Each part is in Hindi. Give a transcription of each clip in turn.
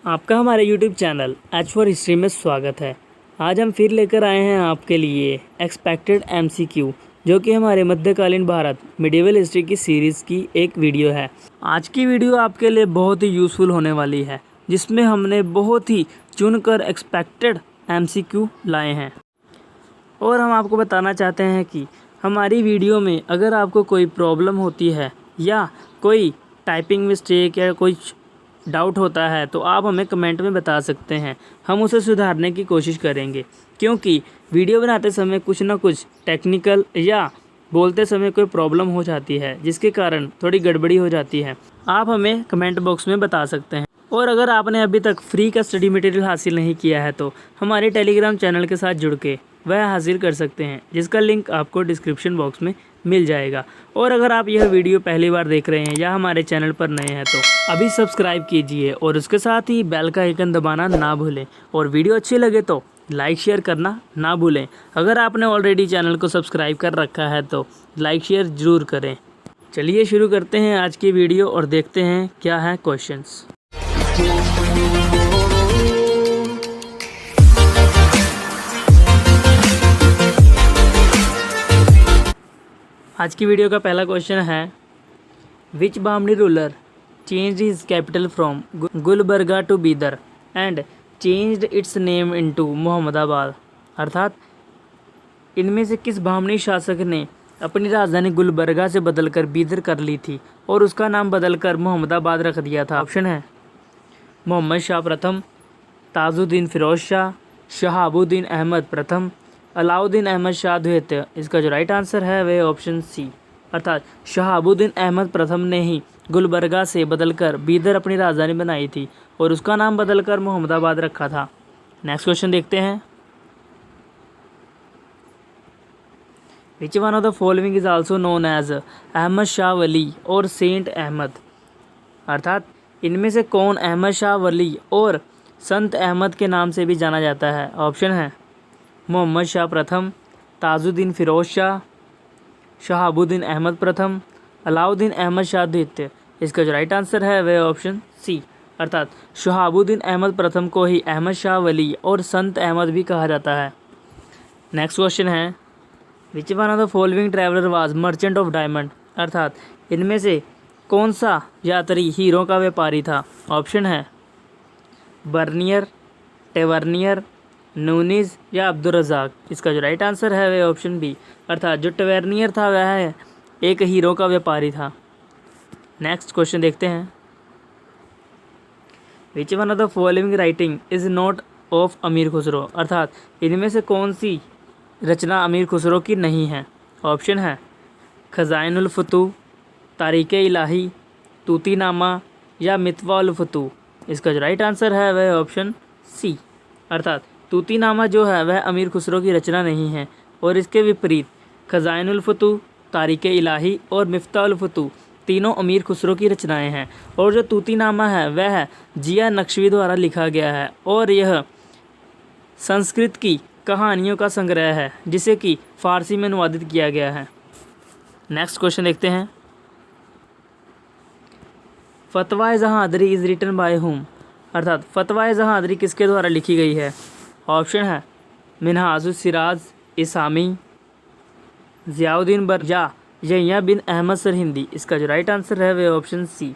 आपका हमारे YouTube channel H for history में स्वागत है। आज हम फिर लेकर आए हैं आपके लिए एक्सपेक्टेड MCQ, जो कि हमारे मध्यकालीन भारत मिडिवल हिस्ट्री की सीरीज़ की एक वीडियो है। आज की वीडियो आपके लिए बहुत ही यूज़फुल होने वाली है, जिसमें हमने बहुत ही चुनकर एक्सपेक्टेड MCQ लाए हैं। और हम आपको बताना चाहते हैं कि हमारी वीडियो में अगर आपको कोई प्रॉब्लम होती है या कोई टाइपिंग मिस्टेक या कोई डाउट होता है तो आप हमें कमेंट में बता सकते हैं। हम उसे सुधारने की कोशिश करेंगे, क्योंकि वीडियो बनाते समय कुछ ना कुछ टेक्निकल या बोलते समय कोई प्रॉब्लम हो जाती है, जिसके कारण थोड़ी गड़बड़ी हो जाती है। आप हमें कमेंट बॉक्स में बता सकते हैं। और अगर आपने अभी तक फ्री का स्टडी मटेरियल हासिल नहीं किया है तो हमारे टेलीग्राम चैनल के साथ जुड़ के वह हासिल कर सकते हैं, जिसका लिंक आपको डिस्क्रिप्शन बॉक्स में मिल जाएगा। और अगर आप यह वीडियो पहली बार देख रहे हैं या हमारे चैनल पर नए हैं तो अभी सब्सक्राइब कीजिए और उसके साथ ही बेल का आइकन दबाना ना भूलें। और वीडियो अच्छी लगे तो लाइक शेयर करना ना भूलें। अगर आपने ऑलरेडी चैनल को सब्सक्राइब कर रखा है तो लाइक शेयर ज़रूर करें। चलिए शुरू करते हैं आज की वीडियो और देखते हैं क्या है क्वेश्चंस। आज की वीडियो का पहला क्वेश्चन है, which Bahmani ruler changed his capital from Gulbarga to Bidar and changed its name into Mohammadabad. अर्थात इनमें से किस बामनी शासक ने अपनी राजधानी गुलबर्गा से बदलकर बीदर कर ली थी और उसका नाम बदलकर मोहम्मदाबाद रख दिया था। ऑप्शन है मोहम्मद शाह प्रथम, ताजुद्दीन फिरोज शाह, शहाबुद्दीन अहमद प्रथम, अलाउद्दीन अहमद शाह द्वितीय। इसका जो राइट आंसर है वह ऑप्शन सी, अर्थात शहाबुद्दीन अहमद प्रथम ने ही गुलबर्गा से बदलकर बीदर अपनी राजधानी बनाई थी और उसका नाम बदलकर मोहम्मदाबाद रखा था। नेक्स्ट क्वेश्चन देखते हैं, which one of the following is also known as Ahmad Shah Wali और सेंट अहमद। अर्थात इनमें से कौन अहमद शाह वली और संत अहमद के नाम से भी जाना जाता है। ऑप्शन है मोहम्मद शाह प्रथम, ताजुद्दीन फिरोज शाह, शहाबुद्दीन अहमद प्रथम, अलाउद्दीन अहमद शाह द्वितीय। इसका जो राइट आंसर है वह ऑप्शन सी, अर्थात शहाबुद्दीन अहमद प्रथम को ही अहमद शाह वली और संत अहमद भी कहा जाता है। नेक्स्ट क्वेश्चन है, which one of the following traveller was merchant of diamond. अर्थात इनमें से कौन सा यात्री हीरों का व्यापारी था। ऑप्शन है बर्नियर, टेवर्नियर, नूनीज या अब्दुल रज़ाक। इसका जो राइट आंसर है वह ऑप्शन बी, अर्थात जो टेवर्नियर था वह एक हीरो का व्यापारी था। नेक्स्ट क्वेश्चन देखते हैं, which one of the following writing is not of अमीर खुसरो। अर्थात इनमें से कौन सी रचना अमीर खुसरो की नहीं है। ऑप्शन है खज़ाइनुल फतूह, तारीख़ इलाही, तूतीनामा या मितवा उल फतूह। इसका जो राइट आंसर है वह ऑप्शन सी, अर्थात तूतीनामा जो है वह अमीर खुसरो की रचना नहीं है और इसके विपरीत खज़ाइनुल फतूह, तारीख़ इलाही और मिफ्ताह उल फतूह तीनों अमीर खुसरो की रचनाएं हैं। और जो तूतीनामा है वह जिया नक्शवी द्वारा लिखा गया है और यह संस्कृत की कहानियों का संग्रह है, जिसे कि फ़ारसी में अनुवादित किया गया है। नेक्स्ट क्वेश्चन देखते हैं, फतवा जहांदरी इज़ रिटन बाय हुम। अर्थात फतवा जहांदरी किसके द्वारा लिखी गई है। ऑप्शन है मिनहाजुस सिराज इसामी, ज़ियाउद्दीन बर या यहिया बिन अहमद सरहिंदी। इसका जो राइट आंसर है वह ऑप्शन सी,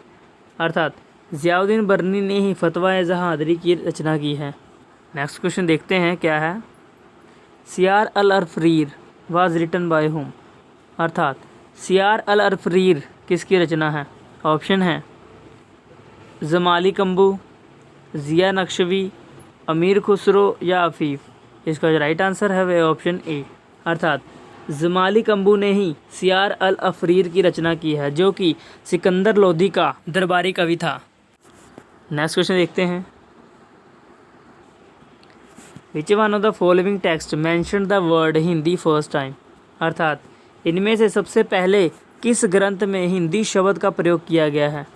अर्थात ज़ियाउद्दीन बरनी ने ही फतवा जहांदरी की रचना की है। नेक्स्ट क्वेश्चन देखते हैं क्या है, सियार अल अरफरीर वाज रिटन बाय हुम। अर्थात सियार अल अरफरीर किसकी रचना है। ऑप्शन है जमाली कंबू, ज़िया नक्शवी, अमीर खुसरो या अफीफ़। इसका जो राइट आंसर है वह ऑप्शन ए, अर्थात जमाली कंबू ने ही सियार अल अफरीर की रचना की है, जो कि सिकंदर लोधी का दरबारी कवि था। नेक्स्ट क्वेश्चन देखते हैं, which one of the following text mention the word Hindi first time. अर्थात इनमें से सबसे पहले किस ग्रंथ में हिंदी शब्द का प्रयोग किया गया है।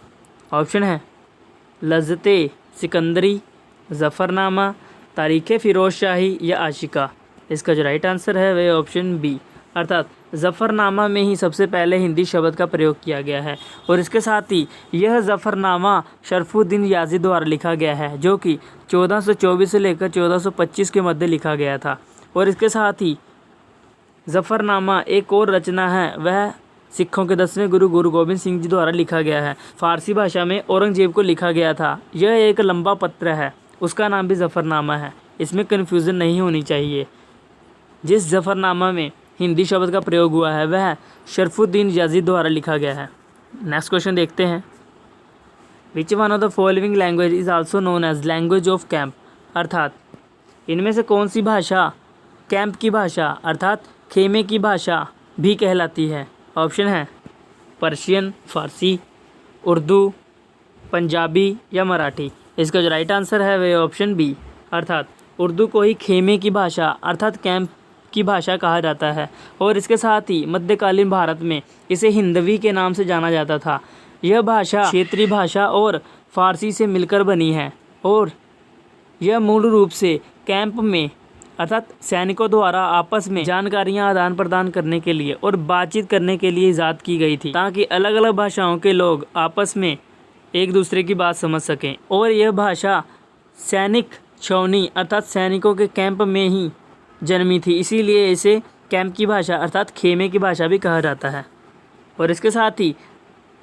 ऑप्शन है लज़्ज़ते सिकंदरी, ज़फ़रनामा, तारीख़ फ़िरोज़ शाही या आशिका। इसका जो राइट आंसर है वह ऑप्शन बी, अर्थात ज़फ़रनामा में ही सबसे पहले हिंदी शब्द का प्रयोग किया गया है। और इसके साथ ही यह ज़फ़रनामा शरफ़ुद्दीन याज़ी द्वारा लिखा गया है, जो कि 1424 से लेकर 1425 के मध्य लिखा गया था। और इसके साथ ही ज़फ़रनामा एक और रचना है, वह सिखों के 10वें गुरु गुरु गोबिंद सिंह जी द्वारा लिखा गया है। फ़ारसी भाषा में औरंगज़ेब को लिखा गया था। यह एक लंबा पत्र है, उसका नाम भी ज़फ़रनामा है। इसमें कन्फ्यूज़न नहीं होनी चाहिए। जिस ज़फ़रनामा में हिंदी शब्द का प्रयोग हुआ है वह शरफ़ुद्दीन याज़ी द्वारा लिखा गया है। नेक्स्ट क्वेश्चन देखते हैं। Which one of the following language is also known as language of camp, अर्थात इनमें से कौन सी भाषा कैंप की भाषा अर्थात खेमे की भाषा भी कहलाती है? ऑप्शन है पर्शियन, फ़ारसी, उर्दू, पंजाबी या मराठी। इसका जो राइट आंसर है वह ऑप्शन बी, अर्थात उर्दू को ही खेमे की भाषा अर्थात कैंप की भाषा कहा जाता है। और इसके साथ ही मध्यकालीन भारत में इसे हिंदवी के नाम से जाना जाता था। यह भाषा क्षेत्रीय भाषा और फ़ारसी से मिलकर बनी है और यह मूल रूप से कैंप में अर्थात सैनिकों द्वारा आपस में जानकारियां आदान प्रदान करने के लिए और बातचीत करने के लिए ईजाद की गई थी, ताकि अलग अलग भाषाओं के लोग आपस में एक दूसरे की बात समझ सकें। और यह भाषा सैनिक छावनी अर्थात सैनिकों के कैंप में ही जन्मी थी, इसीलिए इसे कैंप की भाषा अर्थात खेमे की भाषा भी कहा जाता है। और इसके साथ ही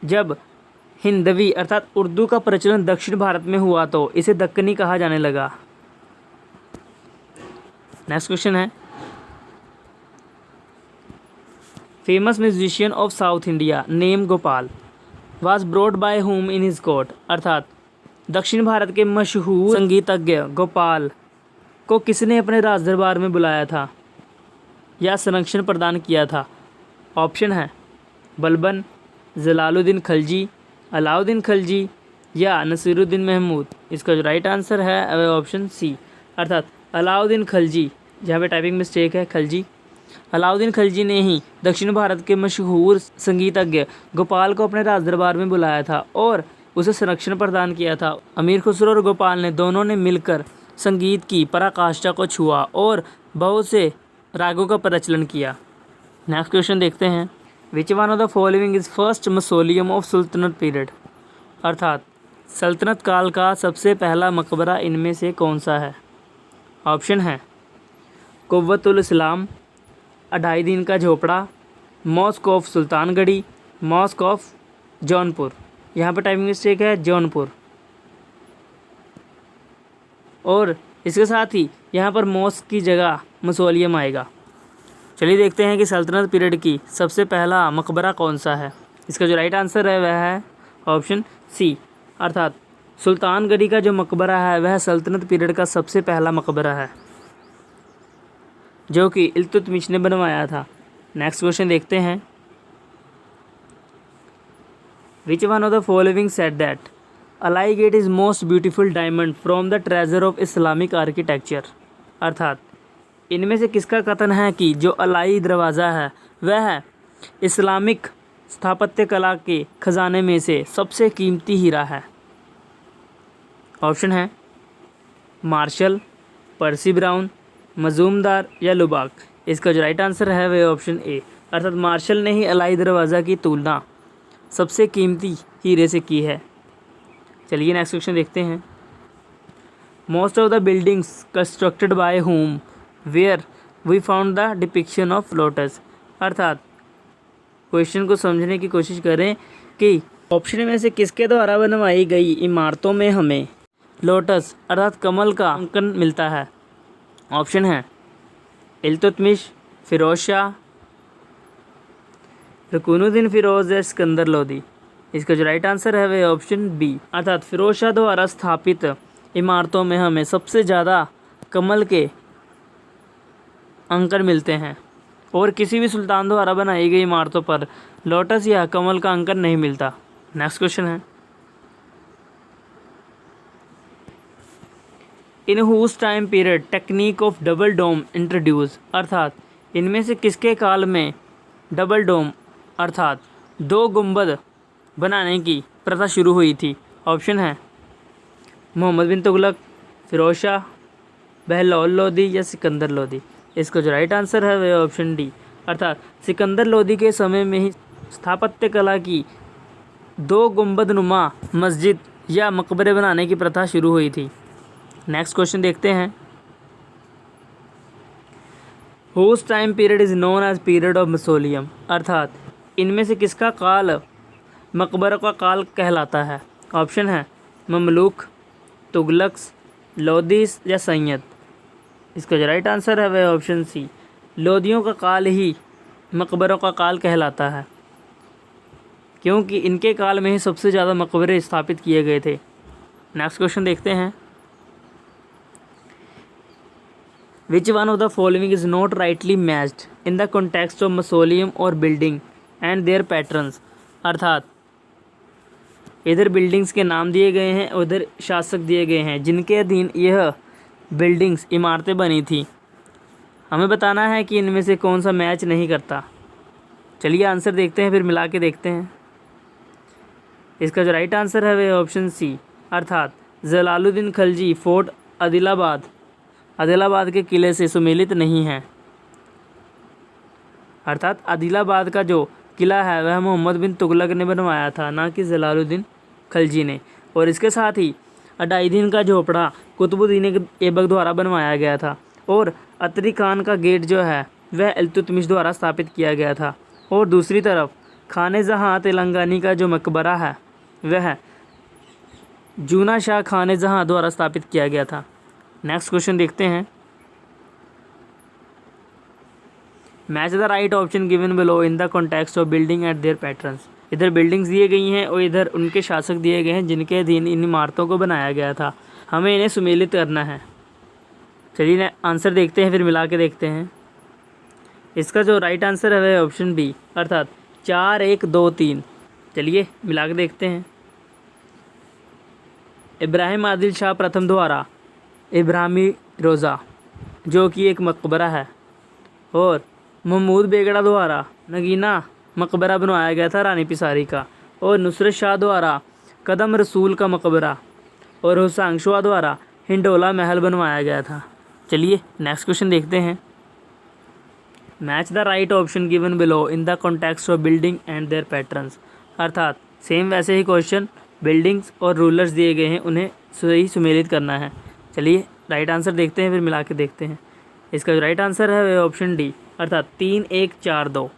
जब हिंदवी अर्थात उर्दू का प्रचलन दक्षिण भारत में हुआ तो इसे दक्कनी कहा जाने लगा। नेक्स्ट क्वेश्चन है, famous musician of south India name Gopal was brought by whom in his court, अर्थात दक्षिण भारत के मशहूर संगीतज्ञ गोपाल को किसने अपने राज दरबार में बुलाया था या संरक्षण प्रदान किया था? ऑप्शन है बलबन, जलालुद्दीन खलजी, अलाउद्दीन खलजी या नसीरुद्दीन महमूद। इसका जो राइट आंसर है वह ऑप्शन सी, अर्थात अलाउद्दीन खलजी। जहाँ पे टाइपिंग मिस्टेक है खलजी। अलाउद्दीन खलजी ने ही दक्षिण भारत के मशहूर संगीतज्ञ गोपाल को अपने राज दरबार में बुलाया था और उसे संरक्षण प्रदान किया था। अमीर खुसरो और गोपाल ने दोनों ने मिलकर संगीत की पराकाष्ठा को छुआ और बहुत से रागों का प्रचलन किया। नेक्स्ट क्वेश्चन देखते हैं। Which one of the following is first mausoleum of सुल्तनत period, अर्थात सल्तनत काल का सबसे पहला मकबरा इनमें से कौन सा है? ऑप्शन है कुव्वतुल इस्लाम, Adhai Din Ka Jhonpra, mosque of Sultanghari, mosque of Jaunpur. यहाँ पर टाइपिंग मिस्टेक है जौनपुर। और इसके साथ ही यहाँ पर मॉस्क की जगह मौसोलियम आएगा। चलिए देखते हैं कि सल्तनत पीरियड की सबसे पहला मकबरा कौन सा है। इसका जो राइट आंसर है वह है ऑप्शन सी, अर्थात सुल्तानगढ़ी का जो मकबरा है वह सल्तनत पीरियड का सबसे पहला मकबरा है, जो कि इल्तुतमिश ने बनवाया था। नेक्स्ट क्वेश्चन देखते हैं। Which one of the following said that Alai gate is most beautiful diamond from the treasure of Islamic architecture, अर्थात इनमें से किसका कथन है कि जो अलाई दरवाज़ा है वह इस्लामिक स्थापत्य कला के खजाने में से सबसे कीमती हीरा है? ऑप्शन है मार्शल, पर्सी ब्राउन, मजूमदार या लुबाक। इसका जो राइट आंसर है वह ऑप्शन ए, अर्थात मार्शल ने ही अलाई दरवाज़ा की तुलना सबसे कीमती हीरे से की है। चलिए नेक्स्ट क्वेश्चन देखते हैं। Most of the buildings constructed by whom where we found the depiction of lotus, अर्थात क्वेश्चन को समझने की कोशिश करें कि ऑप्शन में से किसके द्वारा बनवाई गई इमारतों में हमें लोटस अर्थात कमल का अंकन मिलता है? ऑप्शन है इल्तुतमिश, फिरोज शाह, रुकनुद्दीन फिरोज या सिकंदर लोदी। इसका जो राइट आंसर है वह ऑप्शन बी, अर्थात फिरोज शाह द्वारा स्थापित इमारतों में हमें सबसे ज़्यादा कमल के अंकन मिलते हैं और किसी भी सुल्तान द्वारा बनाई गई इमारतों पर लोटस या कमल का अंकन नहीं मिलता। नेक्स्ट क्वेश्चन है। In whose time period technique of double dome introduce, अर्थात इनमें से किसके काल में डबल डोम अर्थात दो गुंबद बनाने की प्रथा शुरू हुई थी? ऑप्शन है मोहम्मद बिन तुगलक, फिरोज शाह, बहलौल लोदी या सिकंदर लोदी। इसका जो राइट आंसर है वह ऑप्शन डी, अर्थात सिकंदर लोदी के समय में ही स्थापत्य कला की 2 गुंबदनुमा मस्जिद या मकबरे बनाने की प्रथा शुरू हुई थी। नेक्स्ट क्वेश्चन देखते हैं। Whose time period is known as period of mausoleum, अर्थात इनमें से किसका काल मकबरों का काल कहलाता है। ऑप्शन है ममलूक, तुगलक्स, लोदीस या सैयद। इसका जो राइट आंसर है वह ऑप्शन सी, लोदियों का काल ही मकबरों का काल कहलाता है, क्योंकि इनके काल में ही सबसे ज़्यादा मकबरे स्थापित किए गए थे। नेक्स्ट क्वेश्चन देखते हैं। Which one of the following is not rightly matched in the context of mausoleum और बिल्डिंग एंड देयर पैटर्न्स, अर्थात इधर बिल्डिंग्स के नाम दिए गए हैं, उधर शासक दिए गए हैं जिनके अधीन यह बिल्डिंग्स इमारतें बनी थी। हमें बताना है कि इनमें से कौन सा मैच नहीं करता। चलिए आंसर देखते हैं, फिर मिला के देखते हैं। इसका जो राइट आंसर है वह ऑप्शन सी, अर्थात जलालुद्दीन खलजी फोर्ट आदिलाबाद के किले से सुमेलित नहीं है। अर्थात आदिलाबाद का जो किला है वह मोहम्मद बिन तुगलक ने बनवाया था, ना कि जलालुद्दीन खलजी ने। और इसके साथ ही अडाउद्दीन का झोपड़ा कुतुबुद्दीन ऐबक द्वारा बनवाया गया था। और अतरी खान का गेट जो है वह इल्तुतमिश द्वारा स्थापित किया गया था। और दूसरी तरफ खाने जहाँ तेलंगानी का जो मकबरा है वह जूना शाह खाने जहाँ द्वारा स्थापित किया गया था। नेक्स्ट क्वेश्चन देखते हैं। Match the right option given below in the context of building at there patterns. इधर बिल्डिंग्स दिए गई हैं और इधर उनके शासक दिए गए हैं जिनके अधीन इन इमारतों को बनाया गया था। हमें इन्हें सुमेलित करना है। चलिए आंसर देखते हैं, फिर मिला के देखते हैं। इसका जो राइट आंसर है वह ऑप्शन बी, अर्थात 4 1 2 3। चलिए मिला के देखते हैं। इब्राहिम आदिल शाह प्रथम द्वारा इब्राहिमी रोज़ा जो कि एक मकबरा है, और महमूद बेगड़ा द्वारा नगीना मकबरा बनवाया गया था रानी पिसारी का, और नुसरत शाह द्वारा कदम रसूल का मकबरा, और हुसैन शाह द्वारा हिंडोला महल बनवाया गया था। चलिए नेक्स्ट क्वेश्चन देखते हैं। Match the right option given below in the context of building and their patterns, अर्थात सेम वैसे ही क्वेश्चन, बिल्डिंग्स और रूलर्स दिए गए हैं, उन्हें सही सुमेलित करना है। चलिए राइट आंसर देखते हैं, फिर मिला के देखते हैं। इसका जो राइट आंसर है वह ऑप्शन डी, अर्थात 3 1 4 2।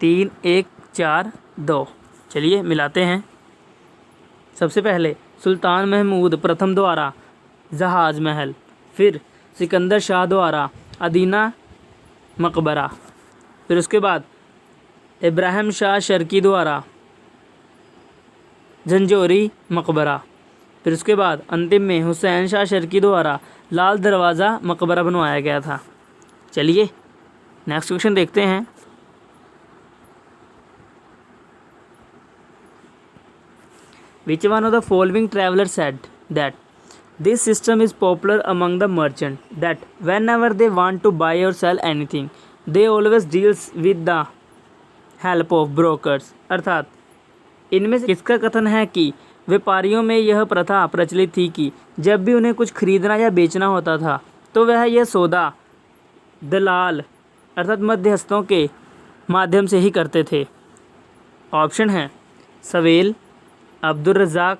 3 1 4 2। चलिए मिलाते हैं। सबसे पहले सुल्तान महमूद प्रथम द्वारा जहाज महल, फिर सिकंदर शाह द्वारा अदीना मकबरा, फिर उसके बाद इब्राहिम शाह शर्की द्वारा झंझोरी मकबरा, फिर उसके बाद अंतिम में हुसैन शाह शर्की द्वारा लाल दरवाज़ा मकबरा बनवाया गया था। चलिए नेक्स्ट क्वेश्चन देखते हैं। Which one of the following travelers said that this system is popular among the merchant, that whenever they want to buy or sell anything they always deals with the help of brokers, अर्थात इनमें से किसका कथन है कि व्यापारियों में यह प्रथा प्रचलित थी कि जब भी उन्हें कुछ खरीदना या बेचना होता था तो वह यह सौदा दलाल अर्थात मध्यस्थों के माध्यम से ही करते थे। ऑप्शन है सवेल, अब्दुल रज़ाक,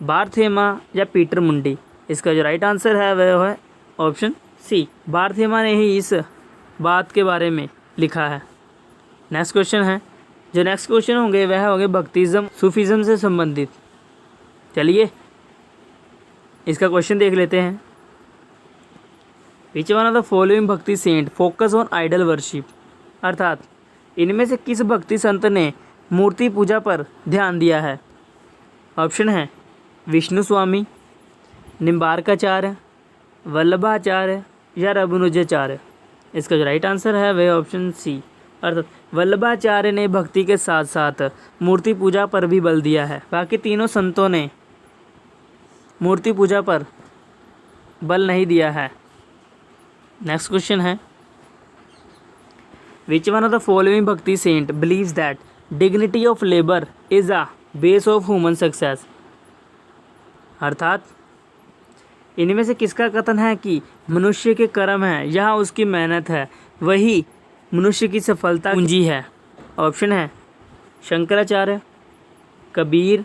बारथेमा या पीटर मुंडी। इसका जो राइट आंसर है वह है ऑप्शन सी, बारथेमा ने ही इस बात के बारे में लिखा है। नेक्स्ट क्वेश्चन है, जो नेक्स्ट क्वेश्चन होंगे वह होंगे भक्तिज़म सूफीज़म से संबंधित। चलिए इसका क्वेश्चन देख लेते हैं। Which one of the following bhakti saint focus on idol worship, अर्थात इनमें से किस भक्ति संत ने मूर्ति पूजा पर ध्यान दिया है। ऑप्शन है विष्णु स्वामी, निम्बारकाचार्य, वल्लभाचार्य या रघुनुजाचार्य। इसका जो राइट आंसर है वह ऑप्शन सी, अर्थात वल्लभाचार्य ने भक्ति के साथ साथ मूर्ति पूजा पर भी बल दिया है। बाकी तीनों संतों ने मूर्ति पूजा पर बल नहीं दिया है। नेक्स्ट क्वेश्चन है, which one of the following bhakti saint believes that dignity of labour is a base of human success, अर्थात इनमें से किसका कथन है कि मनुष्य के कर्म है, यहाँ उसकी मेहनत है, वही मनुष्य की सफलता पूंजी है? ऑप्शन है शंकराचार्य, कबीर,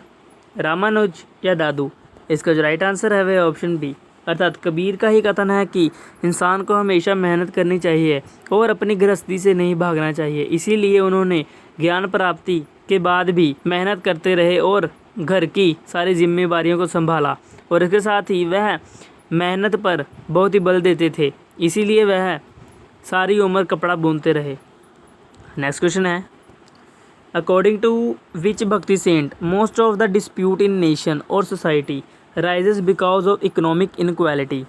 रामानुज या दादू। इसका जो राइट आंसर है वह ऑप्शन बी, अर्थात कबीर का ही कथन है कि इंसान को हमेशा मेहनत करनी चाहिए और अपनी गृहस्थी से नहीं भागना चाहिए। इसीलिए उन्होंने ज्ञान प्राप्ति के बाद भी मेहनत करते रहे और घर की सारी जिम्मेदारियों को संभाला, और इसके साथ ही वह मेहनत पर बहुत ही बल देते थे। इसीलिए वह सारी उम्र कपड़ा बुनते रहे। नेक्स्ट क्वेश्चन है, according to which bhakti saint most of the dispute in nation और society rises because of economic inequality.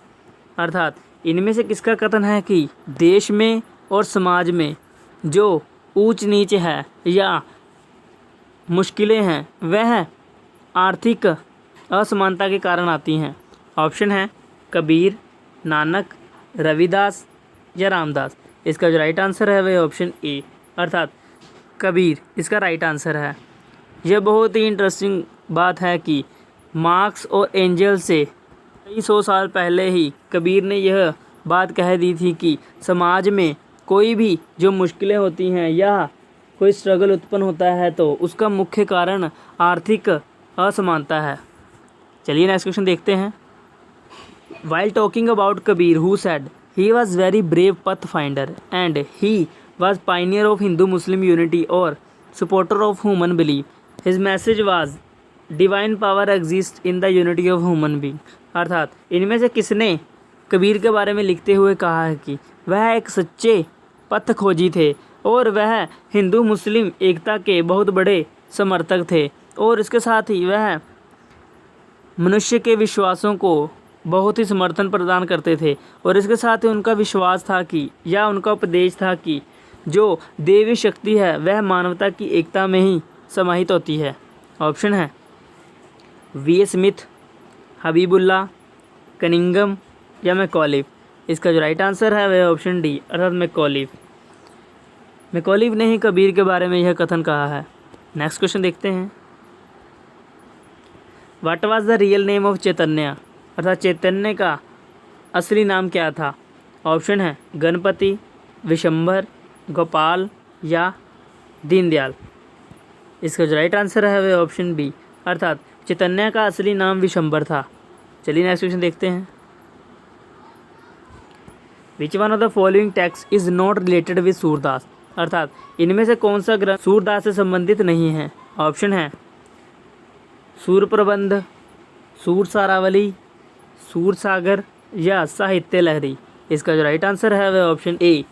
अर्थात इनमें से किसका कथन है कि देश में और समाज में जो ऊंच नीच है या मुश्किलें हैं वह आर्थिक असमानता के कारण आती हैं? ऑप्शन है कबीर, नानक, रविदास या रामदास। इसका जो राइट आंसर है वह ऑप्शन ए, अर्थात कबीर इसका राइट आंसर है। यह बहुत ही इंटरेस्टिंग बात है कि मार्क्स और एंजल से कई 100 साल पहले ही कबीर ने यह बात कह दी थी कि समाज में कोई भी जो मुश्किलें होती हैं या कोई स्ट्रगल उत्पन्न होता है तो उसका मुख्य कारण आर्थिक असमानता है। चलिए नेक्स्ट क्वेश्चन देखते हैं। While talking about Kabir who said he was very brave path finder and he was pioneer of Hindu Muslim unity और supporter of human belief, his message was divine power exist in the unity of human being. अर्थात इनमें से किसने कबीर के बारे में लिखते हुए कहा है कि वह एक सच्चे पथ खोजी थे और वह हिंदू मुस्लिम एकता के बहुत बड़े समर्थक थे, और इसके साथ ही वह मनुष्य के विश्वासों को बहुत ही समर्थन प्रदान करते थे, और इसके साथ ही उनका विश्वास था कि या उनका उपदेश था कि जो देवी शक्ति है वह मानवता की एकता में ही समाहित होती है। ऑप्शन है वी स्मिथ, हबीबुल्ला, कनिंगम या मैकॉलिफ। इसका जो राइट आंसर है वह ऑप्शन डी, अर्थात मैकॉलिफ। मैकॉलिफ ने ही कबीर के बारे में यह कथन कहा है। नेक्स्ट क्वेश्चन देखते हैं। What was the real name of Chaitanya, अर्थात चैतन्य का असली नाम क्या था? ऑप्शन है गणपति, विशंभर, गोपाल या दीनदयाल। इसका जो राइट आंसर है वह ऑप्शन बी, अर्थात चैतन्य का असली नाम विशंभर था। चलिए नेक्स्ट क्वेश्चन देखते हैं। Which one of the following text is not related with Surdas, अर्थात इनमें से कौन सा ग्रंथ सूरदास से संबंधित नहीं है? ऑप्शन है सूर प्रबंध, सूर सारावली, सूर सागर या साहित्य लहरी। इसका जो राइट आंसर है वह ऑप्शन ए,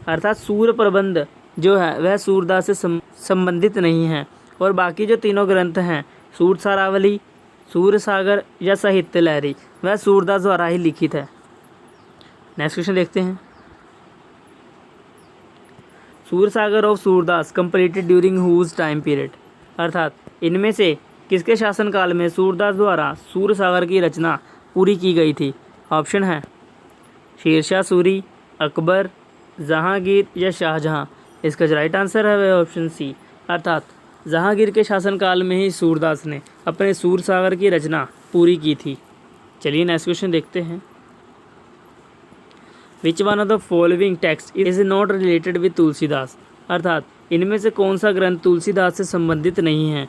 अर्थात सूर प्रबंध जो है वह सूरदास से संबंधित नहीं है, और बाकी जो तीनों ग्रंथ हैं सूर सारावली, सूर सागर या साहित्य लहरी वह सूरदास द्वारा ही लिखित है। नेक्स्ट क्वेश्चन देखते हैं। Sur Sagar of Surdas completed during whose time period, अर्थात इनमें से किसके शासनकाल में सूरदास द्वारा सूर सागर की रचना पूरी की गई थी? ऑप्शन है शेरशाह सूरी, अकबर, जहांगीर या शाहजहां। इसका जो राइट आंसर है वह ऑप्शन सी, अर्थात जहांगीर के शासनकाल में ही सूरदास ने अपने सूर सागर की रचना पूरी की थी। चलिए नेक्स्ट क्वेश्चन देखते हैं। Which one of the following text is not related with Tulsidas, अर्थात इनमें से कौन सा ग्रंथ तुलसीदास से संबंधित नहीं है?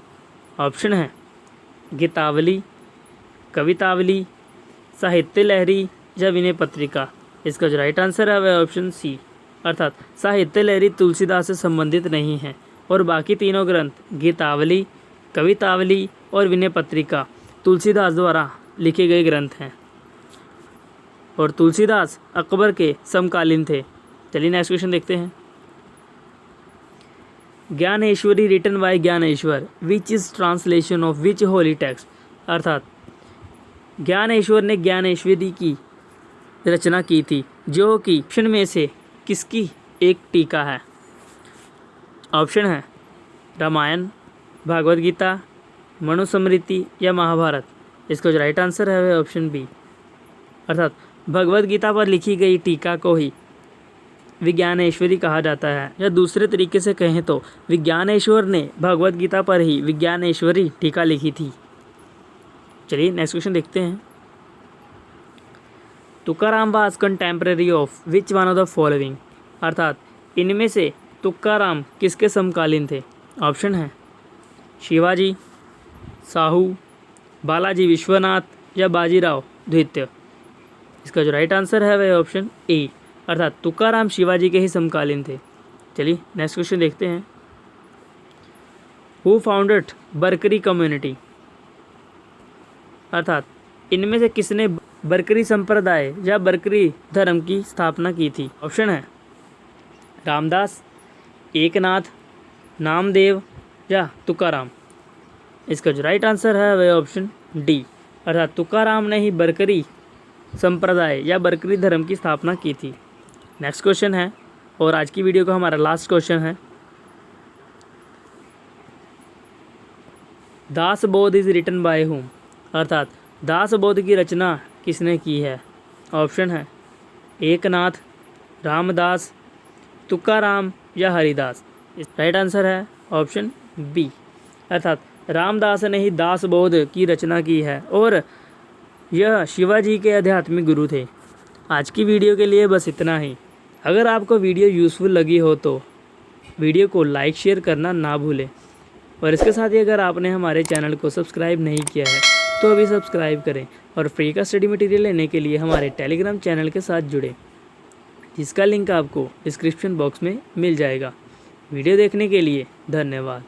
ऑप्शन है गीतावली, कवितावली, साहित्य लहरी या विनय पत्रिका। इसका जो राइट आंसर है वह ऑप्शन सी, अर्थात साहित्य लहरी तुलसीदास से संबंधित नहीं है, और बाकी तीनों ग्रंथ गीतावली, कवितावली और विनय पत्रिका तुलसीदास द्वारा लिखे गए ग्रंथ हैं, और तुलसीदास अकबर के समकालीन थे। चलिए नेक्स्ट क्वेश्चन देखते हैं। Dnyaneshwari written by Dnyaneshwar which is translation of which holy text, अर्थात ज्ञानेश्वर ने ज्ञानेश्वरी की रचना की थी जो कि ऑप्शन में से किसकी एक टीका है? ऑप्शन है रामायण, भागवत गीता, मनुस्मृति या महाभारत। इसका जो राइट आंसर है वह ऑप्शन बी, अर्थात भगवत गीता पर लिखी गई टीका को ही विज्ञानेश्वरी कहा जाता है, या दूसरे तरीके से कहें तो विज्ञानेश्वर ने भगवत गीता पर ही विज्ञानेश्वरी टीका लिखी थी। चलिए नेक्स्ट क्वेश्चन देखते हैं। Tukaram was contemporary of which one of the following, अर्थात इनमें से तुकाराम किसके समकालीन थे। ऑप्शन है शिवाजी, साहू, बालाजी विश्वनाथ या बाजीराव द्वितीय। इसका जो राइट आंसर है वह ऑप्शन ए, अर्थात तुकाराम शिवाजी के ही समकालीन थे। चलिए नेक्स्ट क्वेश्चन देखते हैं। हु फाउंडेड बरकरी कम्युनिटी, अर्थात इनमें से किसने बरकरी संप्रदाय या बरकरी धर्म की स्थापना की थी। ऑप्शन है रामदास, एकनाथ, नामदेव या तुकाराम। इसका जो राइट आंसर है वह ऑप्शन डी, अर्थात तुकाराम ने ही बरकरी संप्रदाय या बरकरी धर्म की स्थापना की थी। नेक्स्ट क्वेश्चन है और आज की वीडियो का हमारा लास्ट क्वेश्चन है। दास बोध इज रिटन बाय हुम, अर्थात दास बोध की रचना किसने की है। ऑप्शन है एकनाथ, रामदास, तुकाराम या हरिदास। राइट आंसर है ऑप्शन बी, अर्थात रामदास ने ही दास बोध की रचना की है और यह शिवाजी के आध्यात्मिक गुरु थे। आज की वीडियो के लिए बस इतना ही। अगर आपको वीडियो यूज़फुल लगी हो तो वीडियो को लाइक शेयर करना ना भूलें और इसके साथ ही अगर आपने हमारे चैनल को सब्सक्राइब नहीं किया है तो अभी सब्सक्राइब करें और फ्री का स्टडी मटेरियल लेने के लिए हमारे टेलीग्राम चैनल के साथ जुड़ें, जिसका लिंक आपको डिस्क्रिप्शन बॉक्स में मिल जाएगा। वीडियो देखने के लिए धन्यवाद।